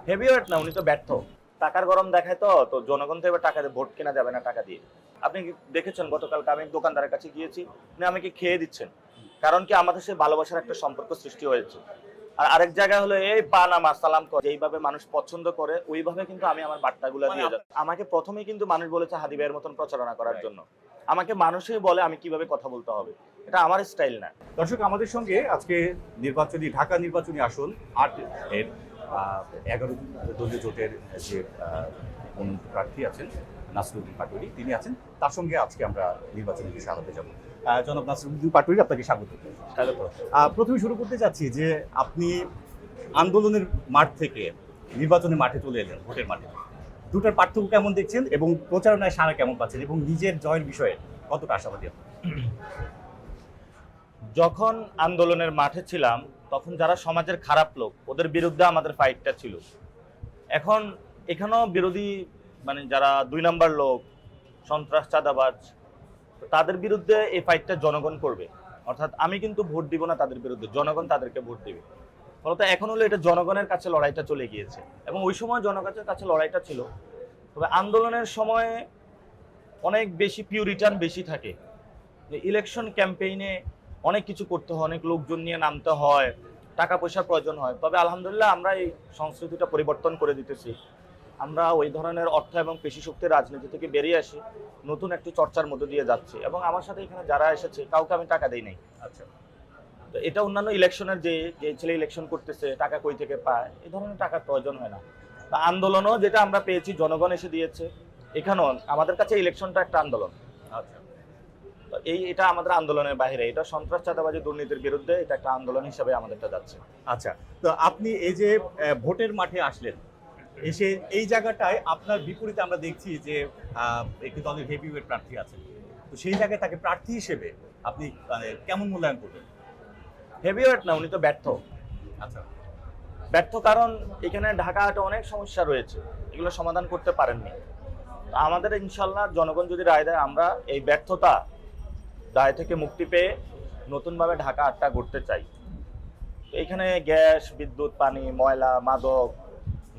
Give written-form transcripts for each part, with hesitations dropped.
Heavyweight না, উনি তো ব্যর্থ। টাকার গরম দেখায় তো জনগণ তো এবার টাকা দিয়ে ভোট কেনা যাবে না টাকা দিয়ে। আপনি কি দেখেছেন গতকালকে আমি দোকানদারের কাছে গিয়েছি, উনি আমাকে খেয়ে দিচ্ছেন। কারণ কি আমাদের সে ভালোবাসার একটা সম্পর্ক সৃষ্টি হয়েছে। আর আরেক জায়গায় হলো এই পা নামা সালাম কর, যেইভাবে মানুষ পছন্দ করে ওইভাবে কিন্তু আমি আমার বার্তাগুলো দিয়ে যাই। আমাকে প্রথমেই কিন্তু মানুষ বলেছে হাদি ভাইয়ের মতন প্রচারণা করার জন্য। আমাকে মানুষই বলে আমি কিভাবে কথা বলতে হবে। এটা আমার স্টাইল না। দর্শক, আমাদের সঙ্গে আজকে ঢাকা নির্বাচনী আসন ৮ এর 11 দলীয় জোটের যে মনোনীত প্রার্থী আছেন নাসিরউদ্দিন পাটোয়ারী, তিনি আছেন। তার সঙ্গে আজকে আমরা নির্বাচনী বিষয়ে আলাপে যাব। জনাব নাসিরউদ্দিন পাটোয়ারী, আপনাকে স্বাগত। প্রথমে শুরু করতে চাচ্ছি যে আপনি আন্দোলনের মাঠ থেকে নির্বাচনের মাঠে চলে এলেন, ভোটের মাঠে। দুটার পার্থক্য কেমন দেখছেন এবং প্রচারণায় সাড়া কেমন পাচ্ছেন এবং নিজের জয়ের বিষয়ে কতটা আশাবাদী আপনি? যখন আন্দোলনের মাঠে ছিলাম তখন যারা সমাজের খারাপ লোক ওদের বিরুদ্ধে আমাদের ফাইটটা ছিল। এখন এখানেও বিরোধী মানে যারা ২ নাম্বার লোক, সন্ত্রাস, চাঁদাবাজ, তাদের বিরুদ্ধে এই ফাইটটা জনগণ করবে। অর্থাৎ আমি কিন্তু ভোট দিব না তাদের বিরুদ্ধে, জনগণ তাদেরকে ভোট দিবে। ফলত এখন হলো এটা জনগণের কাছে লড়াইটা চলে গিয়েছে এবং ওই সময় জনগণের কাছে লড়াইটা ছিল। তবে আন্দোলনের সময় অনেক বেশি পিউরিটান বেশি থাকে। যে ইলেকশন ক্যাম্পেইনে অনেক কিছু করতে হয়, অনেক লোকজন নিয়ে নামতে হয়, টাকা পয়সার প্রয়োজন হয়। তবে আলহামদুলিল্লাহ আমরা এই সংস্কৃতিটা পরিবর্তন করে দিতেছি। আমরা ওই ধরনের অর্থ এবং পেশি শক্তির রাজনীতি থেকে বেরিয়ে আসি, নতুন একটু চর্চার মধ্যে দিয়ে যাচ্ছি। এবং আমার সাথে এখানে যারা এসেছে কাউকে আমি টাকা দেই নাই। আচ্ছা, তো এটা অন্যান্য ইলেকশনের যে ছেলে ইলেকশন করতেছে টাকা কই থেকে পায়, এই ধরনের টাকার প্রয়োজন হয় না। তা আন্দোলনও যেটা আমরা পেয়েছি জনগণ এসে দিয়েছে, এখানেও আমাদের কাছে ইলেকশনটা একটা আন্দোলন। আচ্ছা। এটা আমাদের আন্দোলনের বাইরে, এটা সন্ত্রাস, চাঁদাবাজি, দুর্নীতির বিরুদ্ধে এটা একটা আন্দোলন হিসেবে আমাদেরটা যাচ্ছে। আচ্ছা, তো আপনি এই যে ভোটের মাঠে আসলেন, এসে এই জায়গাটায় আপনার বিপরীতে আমরা দেখছি যে একটি দলের হেভিওয়েট প্রার্থী আছেন। তো সেই জায়গায় তাকে প্রার্থী হিসেবে আপনি কেমন মূল্যায়ন করবেন? হেভিওয়েট না, উনি তো ব্যর্থ। আচ্ছা, ব্যর্থ কারণ এখানে ঢাকাতে অনেক সমস্যা রয়েছে, এগুলো সমাধান করতে পারেননি। আমাদের ইনশাল্লাহ জনগণ যদি রায় দেয়, আমরা এই ব্যর্থতা দায় থেকে মুক্তি পেয়ে নতুনভাবে ঢাকা ৮টা গড়তে চাই। তো এখানে গ্যাস, বিদ্যুৎ, পানি, ময়লা, মাদক,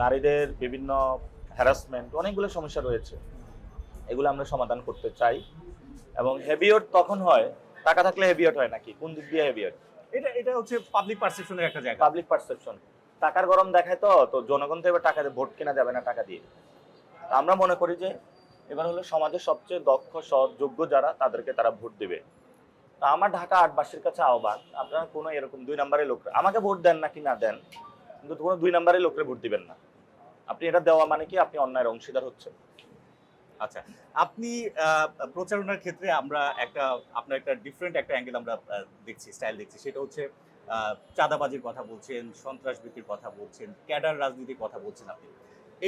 নারীদের বিভিন্ন হ্যারাসমেন্ট, অনেকগুলো সমস্যা রয়েছে, এগুলো আমরা সমাধান করতে চাই। এবং হেভিওয়েট তখন হয়, টাকা থাকলে হেভিওয়েট হয় নাকি? কোন দিক দিয়ে হেভিওয়েট? এটা হচ্ছে পাবলিক পারসেপশনের একটা জায়গা। Public perception. টাকার গরম দেখায় তো জনগণ তো এবার টাকা দিয়ে ভোট কেনা যাবে না টাকা দিয়ে। আমরা মনে করি যে এবার হলো সমাজের সবচেয়ে দক্ষ, সৎ, যোগ্য যারা, তাদেরকে তারা ভোট দিবে। তা আমার ঢাকা ৮বাসীর কাছে আহ্বান, আপনারা কোনো এরকম ২ নাম্বারের লোক আমাকে ভোট দেন নাকি না দেন, কিন্তু কোনো ২ নাম্বারের লোকরে ভোট দিবেন না। আপনি এটা দেওয়া মানে কি আপনি অন্যায়ের অংশীদার হচ্ছেন। আচ্ছা, আপনি প্রচারণার ক্ষেত্রে আমরা আপনার একটা ডিফারেন্ট একটা অ্যাঙ্গেল আমরা দেখছি, স্টাইল দেখছি। সেটা হচ্ছে চাঁদাবাজির কথা বলছেন, সন্ত্রাসবিতির কথা বলছেন, ক্যাডার রাজনীতির কথা বলছেন আপনি।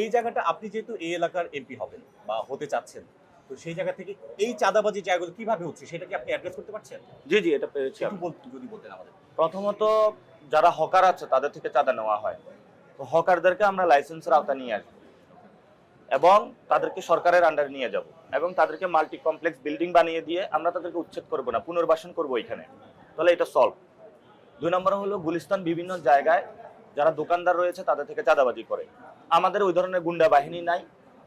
এই জায়গাটা আপনি যেহেতু এই এলাকার এমপি হবেন বা হতে চাচ্ছেন, তো সেই জায়গা থেকে এই চাঁদাবাজি জায়গাগুলো কিভাবে হচ্ছে সেটা কি আপনি অ্যাড্রেস করতে পারছেন? জি জি, এটা পেরেছি। যদি বলতেন আমাদের। প্রথমত যারা হকার আছে তাদের থেকে চাঁদা নেওয়া হয়, তো হকারদেরকে আমরা লাইসেন্সের আওতায় নিয়ে আসবো এবং তাদেরকে সরকারের আন্ডারে নিয়ে যাব এবং তাদেরকে মাল্টি কমপ্লেক্স বিল্ডিং বানিয়ে দিয়ে আমরা তাদেরকে উচ্ছেদ করবো না, পুনর্বাসন করবো এখানে। তাহলে এটা সলভ। ২ নম্বর হলো গুলিস্তান বিভিন্ন জায়গায় যারা দোকানদার রয়েছে তাদের থেকে চাঁদাবাজি করে। আমাদের ওই ধরনের গুন্ডা বাহিনী নাই,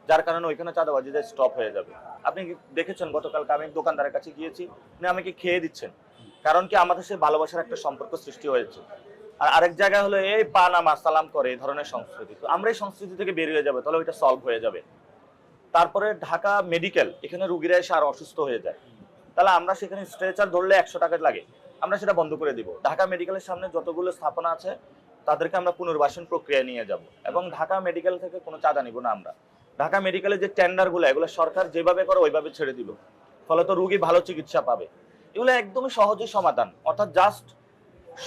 যার কারণে ওইখানে চাঁদাবাজিটা স্টপ হয়ে যাবে। আপনি কি দেখেছেন গতকালকে আমি দোকানদারের কাছে গিয়েছি, উনি আমাকে খেয়ে দিচ্ছেন। কারণ কি আমাদের সে ভালোবাসার একটা সম্পর্ক সৃষ্টি হয়েছে। আর আরেক জায়গায় হলো এই পা নামা সালাম করে, এই ধরনের সংস্কৃতি। তো আমরা এই সংস্কৃতি থেকে বেরিয়ে যাবে, তাহলে ওইটা সলভ হয়ে যাবে। তারপরে ঢাকা মেডিকেল, এখানে রুগীরা এসে আর অসুস্থ হয়ে যায়, তাহলে আমরা সেখানে স্ট্রেচার ধরলে ১০০ টাকা লাগে, আমরা সেটা বন্ধ করে দিব। ঢাকা মেডিকেলের সামনে যতগুলো স্থাপনা আছে তাদেরকে আমরা পুনর্বাসন প্রক্রিয়া নিয়ে যাব এবং ঢাকা মেডিকেল থেকে কোনো চাঁদা নিব না আমরা। ঢাকা মেডিকেলের যে টেন্ডারগুলো, এগুলো সরকার যেভাবে করে ওইভাবে ছেড়ে দিব, ফলত রুগী ভালো চিকিৎসা পাবে। এগুলো একদমই সহজে সমাধান। অর্থাৎ জাস্ট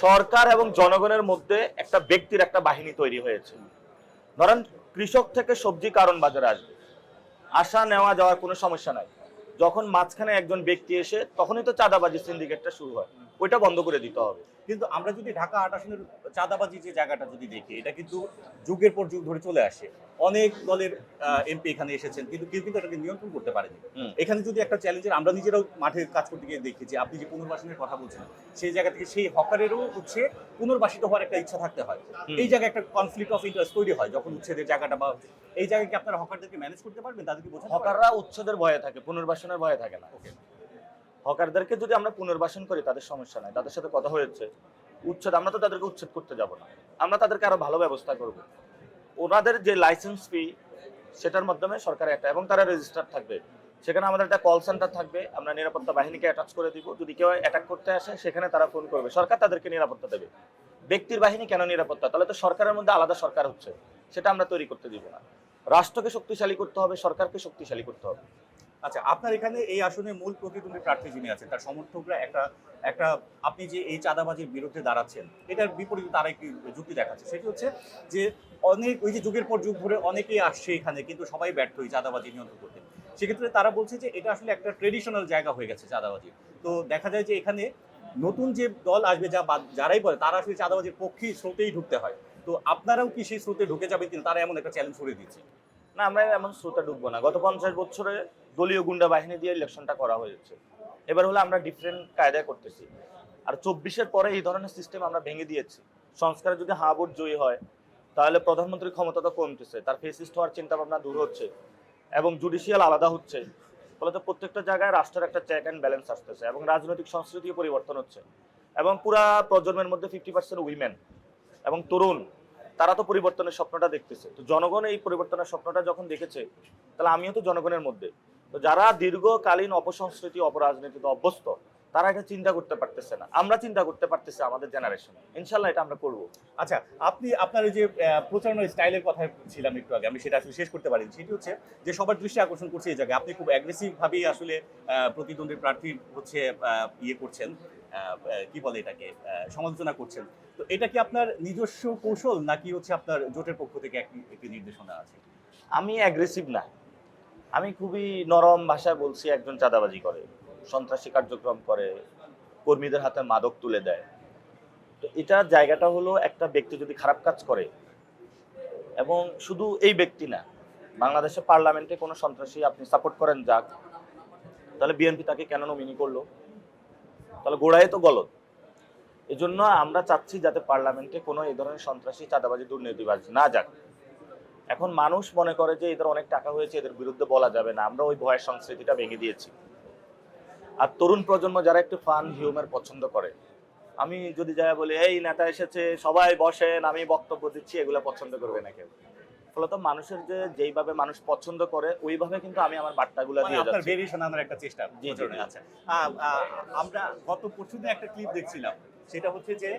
সরকার এবং জনগণের মধ্যে একটা ব্যক্তির একটা বাহিনী তৈরি হয়েছে। ধরেন কৃষক থেকে সবজি কারণ বাজারে আসবে, আসা নেওয়া যাওয়ার কোনো সমস্যা নাই। যখন মাঝখানে একজন ব্যক্তি এসে, তখনই তো চাঁদাবাজি সিন্ডিকেটটা শুরু হয়। ওইটা বন্ধ করে দিতে হবে। কিন্তু আমরা যদি ঢাকা ৮ আসনের চাঁদাবাজি যে জায়গাটা যদি দেখি, এটা কিন্তু যুগের পর যুগ ধরে চলে আসে। অনেক দলের এমপি এখানে এসেছেন, কিন্তু কেউ কিন্তু এটাকে নিয়ন্ত্রণ করতে পারেনি। এখানে যদি একটা চ্যালেঞ্জের, আমরা নিজেরাও মাঠে কাজ করতে গিয়ে দেখি যে আপনি যে পুনর্বাসনের কথা বলছেন, সেই জায়গা থেকে সেই হকারেরও হচ্ছে পুনর্বাসিত হওয়ার একটা ইচ্ছা থাকতে হয়। এই জায়গায় একটা কনফ্লিক্ট অফ ইন্টারেস্ট তৈরি হয় যখন উচ্ছেদের জায়গাটা, বা এই জায়গায় কি আপনারা হকারদেরকে ম্যানেজ করতে পারবেন, তাদেরকে বোঝাতে পারবেন? হকাররা উচ্ছেদের ভয়ে থাকে, পুনর্বাসনের ভয়ে থাকে না। ওকে। হকারদেরকে যদি আমরা পুনর্বাসন করি তাদের সমস্যা নাই, তাদের সাথে কথা হয়েছে, উচ্ছেদ, আমরা তো তাদেরকে উচ্ছেদ করতে যাব না, আমরা তাদেরকে আরো ভালো ব্যবস্থা করব। ওনাদের যে লাইসেন্স ফি সেটার মাধ্যমে সরকারের একটা, এবং তারা রেজিস্টার থাকবে, সেখানে আমাদের একটা কল সেন্টার থাকবে, আমরা নিরাপত্তা বাহিনীকে অ্যাটাচ করে দিব। যদি কেউ অ্যাটাক করতে আসে সেখানে তারা ফোন করবে, সরকার তাদেরকে নিরাপত্তা দেবে। ব্যক্তির বাহিনী কেন নিরাপত্তা? তাহলে তো সরকারের মধ্যে আলাদা সরকার হচ্ছে, সেটা আমরা তৈরি করতে দিব না। রাষ্ট্রকে শক্তিশালী করতে হবে, সরকারকে শক্তিশালী করতে হবে। আচ্ছা, আপনার এখানে এই আসনে মূল প্রতিদ্বন্দ্বী প্রার্থী যিনি আছেন, তার সমর্থকরা একটা একটা আপনি যে এই চাঁদাবাজির বিরুদ্ধে দাঁড়াচ্ছেন, এটার বিপরীতে তারা একটি যুক্তি দেখাচ্ছে। সেটি হচ্ছে যে অনেক, ওই যে যুগের পর যুগ ধরে অনেকেই আসছে এখানে, কিন্তু সবাই ব্যর্থ এই চাঁদাবাজি নিয়ন্ত্রণ করতে। সেক্ষেত্রে তারা বলছে যে এটা আসলে একটা ট্রেডিশনাল জায়গা হয়ে গেছে চাঁদাবাজি। তো দেখা যায় যে এখানে নতুন যে দল আসবে, যারাই বলে তারা আসলে চাঁদাবাজির পক্ষে স্রোতেই ঢুকতে হয়। তো আপনারাও কি সেই স্রোতে ঢুকে যাবেন কিনা, তারা এমন একটা চ্যালেঞ্জ করে দিচ্ছে? না, আমরা এমন স্রোতে ঢুকবো না। গত 50 বছরে দলীয় গুন্ডা বাহিনী দিয়ে ইলেকশনটা করা হয়েছে, এবার হলে আমরা ডিফারেন্ট কায়দায় করতেছি। আর 24-এর পরে এই ধরনের সিস্টেম আমরা ভেঙে দিয়েছি। সংস্কারে যদি হা ভোট জয়ী হয়, তাহলে প্রধানমন্ত্রীর ক্ষমতা তো কমতেছে, তার ফেসিস্ট হওয়ার চিন্তা ভাবনা দূর হচ্ছে, এবং জুডিশিয়াল আলাদা হচ্ছে। ফলে তো প্রত্যেকটা জায়গায় রাষ্ট্রের একটা চেক অ্যান্ড ব্যালেন্স আসতেছে, এবং রাজনৈতিক সংস্কৃতিও পরিবর্তন হচ্ছে, এবং পুরা প্রজন্মের মধ্যে 50% উইমেন এবং তরুণ, তারা তো পরিবর্তনের স্বপ্নটা দেখতেছে। তো জনগণ এই পরিবর্তনের স্বপ্নটা যখন দেখেছে, তাহলে আমিও তো জনগণের মধ্যে। তো যারা দীর্ঘকালীন অপসংস্কৃতি, অপরাজনীতিতে অভ্যস্ত, তারা এটা চিন্তা করতে পারতেছে না, আমরা চিন্তা করতে পারতেছি আমাদের জেনারেশন। ইনশাল্লাহ এটা আমরা করবো। আচ্ছা, আপনি আপনার এই যে প্রচারণার স্টাইলের কথা ছিলাম একটু আগে, আমি সেটা আসলে শেষ করতে পারিনি। সেটি হচ্ছে যে সবার দৃষ্টি আকর্ষণ করছে এই জায়গায় আপনি খুব অ্যাগ্রেসিভ ভাবেই আসলে প্রতিদ্বন্দ্বী প্রার্থী হচ্ছে ইয়ে করছেন, কি বলে এটাকে, সমালোচনা করছেন। তো এটা কি আপনার নিজস্ব কৌশল, নাকি হচ্ছে আপনার জোটের পক্ষ থেকে একটি নির্দেশনা আছে? আমি অ্যাগ্রেসিভ না, আমি খুবই নরম ভাষায় বলছি, একজন চাঁদাবাজি করে, সন্ত্রাসী কার্যক্রম করে, কর্মীদের হাতে মাদক তুলে দেয়। তো এটার জায়গাটা হলো, একটা ব্যক্তি যদি খারাপ কাজ করে, এবং শুধু এই ব্যক্তি না, বাংলাদেশের পার্লামেন্টে কোনো সন্ত্রাসী আপনি সাপোর্ট করেন যাক, তাহলে বিএনপি তাকে কেন নমিনি করলো? তাহলে গোড়ায় তো গলত। এজন্য আমরা চাচ্ছি যাতে পার্লামেন্টে কোনো এই ধরনের সন্ত্রাসী, চাঁদাবাজি, দুর্নীতিবাজ না যাক। এখন মানুষ মনে করে যে এদের অনেক টাকা হয়েছে, এদের বিরুদ্ধে বলা যাবে না, আমরা ওই ভয়ের সংস্কৃতিটা ভেঙে দিয়েছি। আর তরুণ প্রজন্ম যারা একটু ফান হিউমার পছন্দ করে, আমি যদি যাই বলি এই নেতা এসেছে সবাই বসেন আমি বক্তব্য দিচ্ছি, এগুলো পছন্দ করবে না কেউ। ফলত মানুষের যে যেইভাবে মানুষ পছন্দ করে ওইভাবে কিন্তু আমি আমার বার্তাগুলো দিয়ে আপনার যাচ্ছি। ভেরিয়েশন আনার একটা চেষ্টা। জি, জি, জি। আচ্ছা, আমরা গত পরশুদিন একটা ক্লিপ দেখছিলাম, সেটা হচ্ছে যে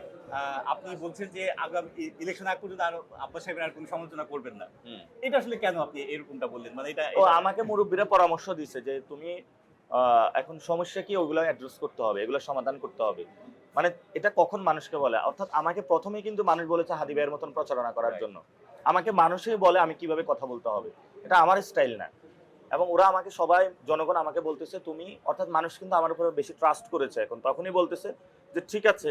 আপনি বলছেন যে আগামী ইলেকশন আগ পর্যন্ত আর আব্বাস সাহেবের আর কোনো সমালোচনা করবেন না। এটা আসলে কেন আপনি এরকমটা বললেন? মানে এটা ও আমাকে মুরব্বীরা পরামর্শ দিছে যে তুমি এখন সমস্যা কি, ওগুলো অ্যাড্রেস করতে হবে, এগুলো সমাধান করতে হবে। মানে এটা কখন মানুষকে বলে, অর্থাৎ আমাকে প্রথমেই কিন্তু মানুষ বলেছে হাদি ভাইয়ের মতন প্রচারণা করার জন্য, আমাকে মানুষই বলে আমি কিভাবে কথা বলতে হবে, এটা আমার স্টাইল না। এবং ওরা আমাকে সবাই, জনগণ আমাকে বলতেছে তুমি, অর্থাৎ মানুষ কিন্তু আমার উপরে বেশি ট্রাস্ট করেছে এখন, তখনই বলতেছে যে ঠিক আছে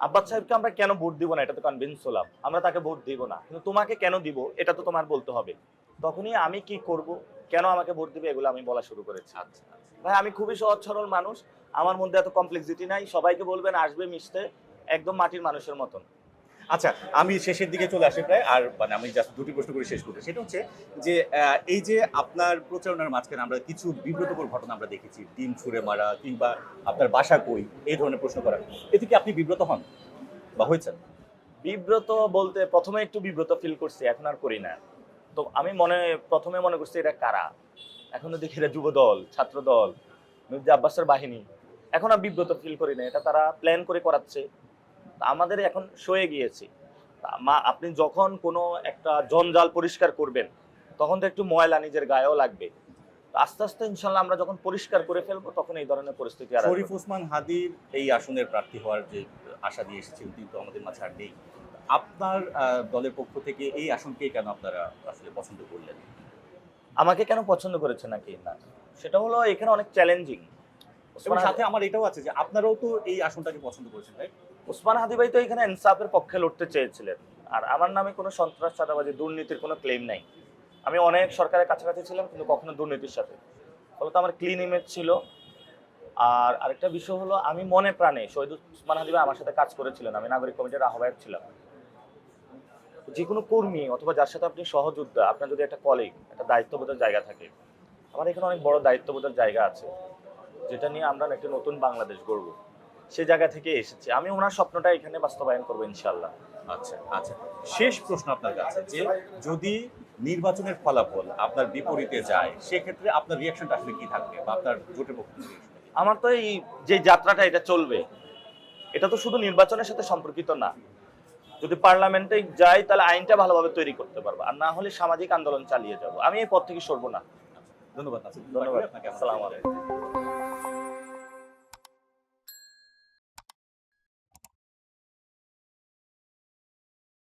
আব্বাস সাহেবকে আমরা কেন ভোট দিব না, এটা তো কনভিন্স হলাম, আমরা তাকে ভোট দিব না, কিন্তু তোমাকে কেন দিব এটা তো তোমার বলতে হবে। তখনই আমি কি করব, কেন আমাকে ভোট দিবে, এগুলো আমি বলা শুরু করেছি। আচ্ছা, ভাই আমি খুবই সহজ সরল মানুষ, আমার মধ্যে এত কমপ্লেক্সিটি নাই, সবাইকে বলবেন আসবে মিশতে, একদম মাটির মানুষের মতন। আচ্ছা, আমি শেষের দিকে চলে আসি প্রায়, আর মানে আমি জাস্ট দুটি প্রশ্ন করে শেষ করতে। সেটা হচ্ছে যে এই যে আপনার প্রচারণার মাঝখানে আমরা কিছু বিব্রতকর ঘটনা আমরা দেখেছি, ডিম ছুঁড়ে মারা কিংবা আপনার বাসা কই, এই ধরনের প্রশ্ন করা, এতে কি আপনি বিব্রত হন বা হয়েছেন? বিব্রত বলতে প্রথমে একটু বিব্রত ফিল করছি, এখন আর করি না। তো আমি প্রথমে মনে করছি এটা কারা, এখন তো দেখি এটা যুব দল, ছাত্র দল, মির্জা আব্বাসের বাহিনী। এখন আর বিব্রত ফিল করি না, এটা তারা প্ল্যান করে করাচ্ছে। আমাদের এখন সয়ে গিয়েছি। আপনি যখন কোনো একটা জঞ্জাল পরিষ্কার করবেন, তখন তো একটু ময়লা নিজের গায়েও লাগবে। আস্তে আস্তে ইনশাল্লাহ আমরা যখন পরিষ্কার করে ফেলবো, তখন এই ধরনের পরিস্থিতি আর শরীফ ওসমান হাদির এই আসনের প্রার্থী হওয়ার যে আশা দিয়ে এসেছেন, কিন্তু আমাদের মাঝে আর নেই। আপনার দলের পক্ষ থেকে এই আসনকে কেন আপনারা আসলে পছন্দ করলেন? আমাকে কেন পছন্দ করেছে নাকি না, সেটা হলো এখানে অনেক চ্যালেঞ্জিং। এবং সাথে আমার এটাও আছে যে আপনারাও তো এই আসনটাকে পছন্দ করেছেন, তাই? ওসমান হাদি ভাই তো এখানে ইনসাফের পক্ষে লড়তে চেয়েছিলেন, আর আমার নামে কোনো সন্ত্রাস, চাঁদাবাজি, দুর্নীতির কোনো ক্লেম নাই। আমি অনেক সরকারের কাছাকাছি ছিলাম, কিন্তু কখনো দুর্নীতির সাথে, ফলত আমার ক্লিন ইমেজ ছিল। আর আরেকটা বিষয় হলো, আমি মনে প্রাণে শহীদ ওসমান হাদি ভাই আমার সাথে কাজ করেছিলেন, আমি নাগরিক কমিটির আহ্বায়ক ছিলাম। যে কোনো কর্মী অথবা যার সাথে আপনি সহযোদ্ধা, আপনার যদি একটা কলিগ, একটা দায়িত্ববোধের জায়গা থাকে, আমার এখানে অনেক বড় দায়িত্ববোধের জায়গা আছে, যেটা নিয়ে আমরা একটা নতুন বাংলাদেশ গড়ব, সে জায়গা থেকে এসেছি। আমি ওনার স্বপ্নটা এখানে বাস্তবায়ন করবো ইনশাল্লাহ। আচ্ছা আচ্ছা, শেষ প্রশ্ন আপনার কাছে, যে যদি নির্বাচনের ফলাফল আপনার বিপরীতে যায়, সেক্ষেত্রে আপনার রিয়াকশনটা আসলে কি থাকবে, বা আপনার জোটের পক্ষ থেকে reaction টা কি? আমার তো এই যে যাত্রাটা এটা চলবে, এটা তো শুধু নির্বাচনের সাথে সম্পর্কিত না। যদি পার্লামেন্টে যাই তাহলে আইনটা ভালোভাবে তৈরি করতে পারবো, আর না হলে সামাজিক আন্দোলন চালিয়ে যাব। আমি এই পথ থেকে সরবো না। ধন্যবাদ নাসির। ধন্যবাদ, আপনাকে। আসসালামু আলাইকুম।